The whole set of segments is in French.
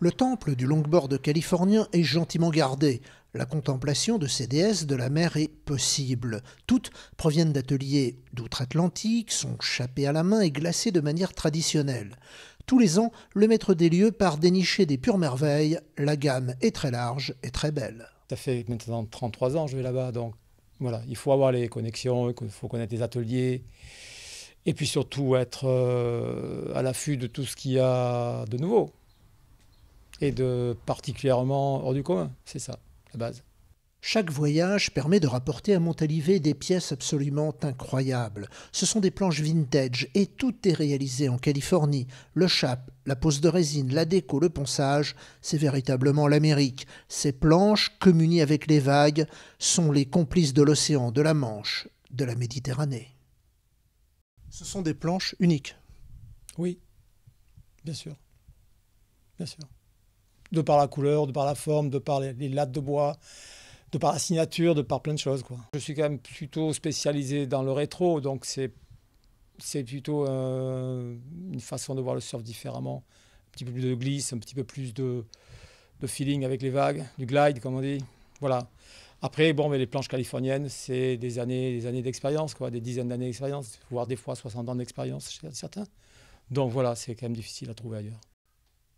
Le temple du longboard californien est gentiment gardé. La contemplation de ces déesses de la mer est possible. Toutes proviennent d'ateliers d'outre-Atlantique, sont chapées à la main et glacées de manière traditionnelle. Tous les ans, le maître des lieux part dénicher des pures merveilles. La gamme est très large et très belle. Ça fait maintenant 33 ans que je vais là-bas, donc voilà, il faut avoir les connexions, il faut connaître les ateliers, et puis surtout être à l'affût de tout ce qu'il y a de nouveau, et de particulièrement hors du commun, c'est ça, la base. Chaque voyage permet de rapporter à Montalivet des pièces absolument incroyables. Ce sont des planches vintage et tout est réalisé en Californie. Le chap, la pose de résine, la déco, le ponçage, c'est véritablement l'Amérique. Ces planches, communiées avec les vagues, sont les complices de l'océan, de la Manche, de la Méditerranée. Ce sont des planches uniques. Oui, bien sûr, bien sûr. De par la couleur, de par la forme, de par les lattes de bois, de par la signature, de par plein de choses, quoi. Je suis quand même plutôt spécialisé dans le rétro, donc c'est plutôt une façon de voir le surf différemment. Un petit peu plus de glisse, un petit peu plus de feeling avec les vagues, du glide, comme on dit. Voilà. Après, bon, mais les planches californiennes, c'est des années d'expérience, quoi, des dizaines d'années d'expérience, voire des fois 60 ans d'expérience chez certains. Donc voilà, c'est quand même difficile à trouver ailleurs.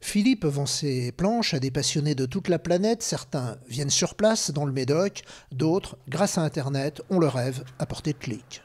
Philippe vend ses planches à des passionnés de toute la planète. Certains viennent sur place dans le Médoc, d'autres, grâce à Internet, ont le rêve à portée de clic.